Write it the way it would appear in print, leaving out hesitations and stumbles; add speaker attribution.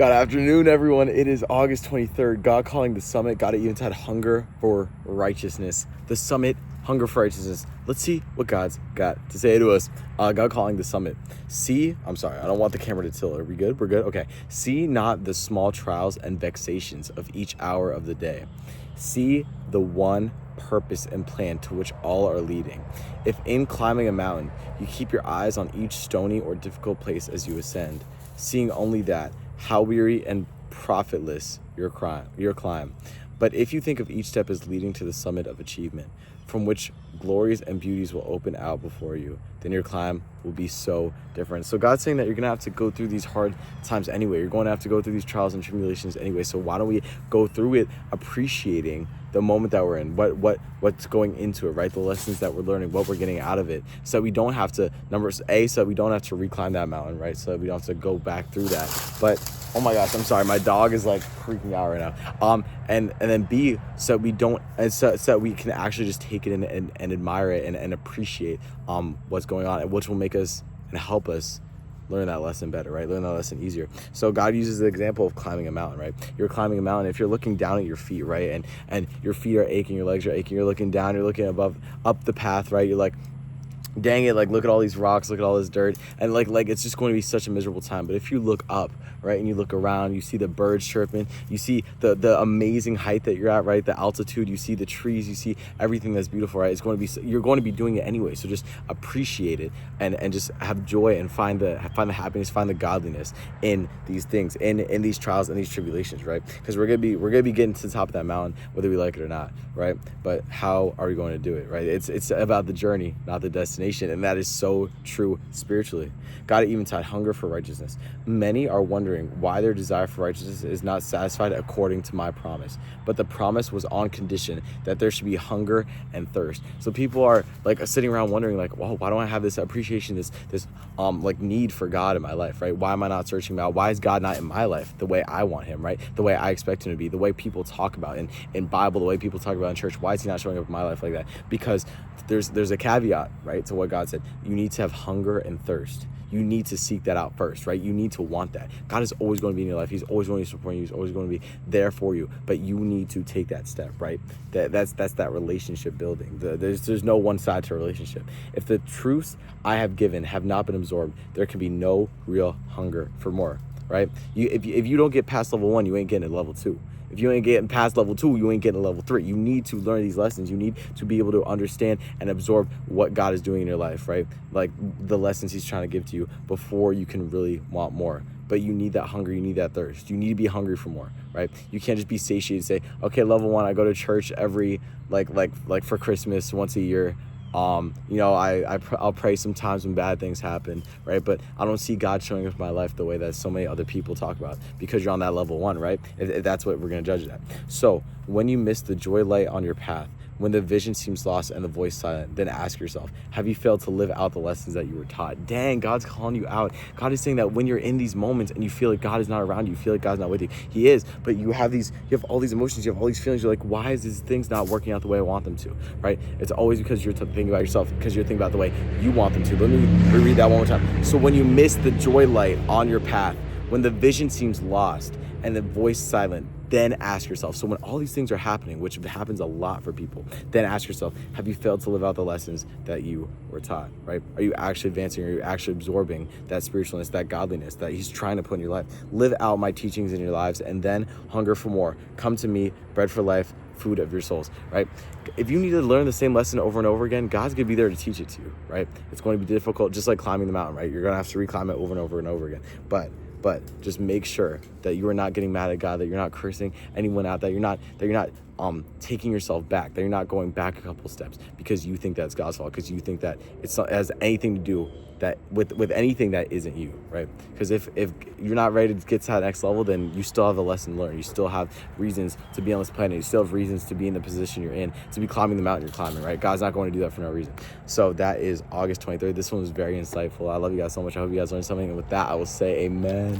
Speaker 1: Good afternoon, everyone. It is August 23rd. God calling the summit. God Eventide Hunger for Righteousness. The summit, Hunger for Righteousness. Let's see what God's got to say to us. God calling the summit. I'm sorry, I don't want the camera to tilt. Are we good? We're good? Okay. See not the small trials and vexations of each hour of the day. See the one purpose and plan to which all are leading. If in climbing a mountain, you keep your eyes on each stony or difficult place as you ascend, seeing only that, how weary and profitless your climb. But if you think of each step as leading to the summit of achievement, from which glories and beauties will open out before you, then your climb will be so different. So God's saying that you're going to have to go through these hard times anyway. You're going to have to go through these trials and tribulations anyway. So why don't we go through it appreciating the moment that we're in, what's going into it, right? The lessons that we're learning, what we're getting out of it, so that we don't have to, so that we don't have to reclimb that mountain, right? So that we don't have to go back through that. But oh my gosh, I'm sorry, my dog is like freaking out right now. And then B, so we don't, and so we can actually just take it in and admire it and appreciate what's going on, which will make us and help us learn that lesson better, right? Learn that lesson easier. So God uses the example of climbing a mountain, right? You're climbing a mountain. If you're looking down at your feet, right, and your feet are aching, your legs are aching, you're looking down, you're looking up the path, right? You're like, dang it, like look at all these rocks, look at all this dirt, and like it's just going to be such a miserable time. But if you look up, right, and you look around, you see the birds chirping, you see the amazing height that you're at, right, the altitude, you see the trees, you see everything that's beautiful, right? You're going to be doing it anyway. So just appreciate it and just have joy and find the happiness, find the godliness in these things, in these trials and these tribulations, right? Because we're gonna be getting to the top of that mountain, whether we like it or not, right? But how are we going to do it, right? It's about the journey, not the destination. And that is so true spiritually. God Eventide Hunger for Righteousness. Many are wondering why their desire for righteousness is not satisfied according to my promise. But the promise was on condition that there should be hunger and thirst. So people are like sitting around wondering like, well, why don't I have this appreciation, this like need for God in my life, right? Why am I not searching him out? Why is God not in my life the way I want him, right? The way I expect him to be, the way people talk about in Bible, the way people talk about in church. Why is he not showing up in my life like that? Because there's a caveat, right, to what God said. You need to have hunger and thirst. You need to seek that out first, right? You need to want that. God is always going to be in your life. He's always going to support you. He's always going to be there for you. But you need to take that step, right? That's that relationship building. There's no one side to a relationship. If the truths I have given have not been absorbed, there can be no real hunger for more, right? If you don't get past level 1, you ain't getting to level 2. If you ain't getting past level 2, you ain't getting to level 3. You need to learn these lessons. You need to be able to understand and absorb what God is doing in your life, right? Like the lessons he's trying to give to you before you can really want more. But you need that hunger. You need that thirst. You need to be hungry for more, right? You can't just be satiated and say, okay, level 1, I go to church every, like for Christmas once a year. I'll pray sometimes when bad things happen, right? But I don't see God showing up in my life the way that so many other people talk about, because you're on that level 1, right? If that's what we're going to judge it at. So when you miss the joy light on your path, when the vision seems lost and the voice silent, then ask yourself, have you failed to live out the lessons that you were taught? Dang, God's calling you out. God is saying that when you're in these moments and you feel like God is not around you, you feel like God's not with you. He is, but you have all these emotions, you have all these feelings. You're like, why is these things not working out the way I want them to, right? It's always because you're thinking about yourself, because you're thinking about the way you want them to. Let me reread that one more time. So when you miss the joy light on your path, when the vision seems lost and the voice silent, then ask yourself. So when all these things are happening, which happens a lot for people, then ask yourself, have you failed to live out the lessons that you were taught, right? Are you actually advancing? Are you actually absorbing that spiritualness, that godliness that he's trying to put in your life? Live out my teachings in your lives and then hunger for more. Come to me, bread for life, food of your souls, right? If you need to learn the same lesson over and over again, God's gonna be there to teach it to you, right? It's going to be difficult, just like climbing the mountain, right? You're gonna have to reclimb it over and over and over again. But just make sure that you are not getting mad at God, that you're not cursing anyone out, that you're not taking yourself back, that you're not going back a couple steps because you think that's God's fault, because you think that it has anything to do that with anything that isn't you, right? Because if you're not ready to get to that next level, then you still have a lesson learned. You still have reasons to be on this planet. You still have reasons to be in the position you're in, to be climbing the mountain you're climbing, right? God's not going to do that for no reason. So that is August 23rd. This one was very insightful. I love you guys so much. I hope you guys learned something. And with that, I will say amen.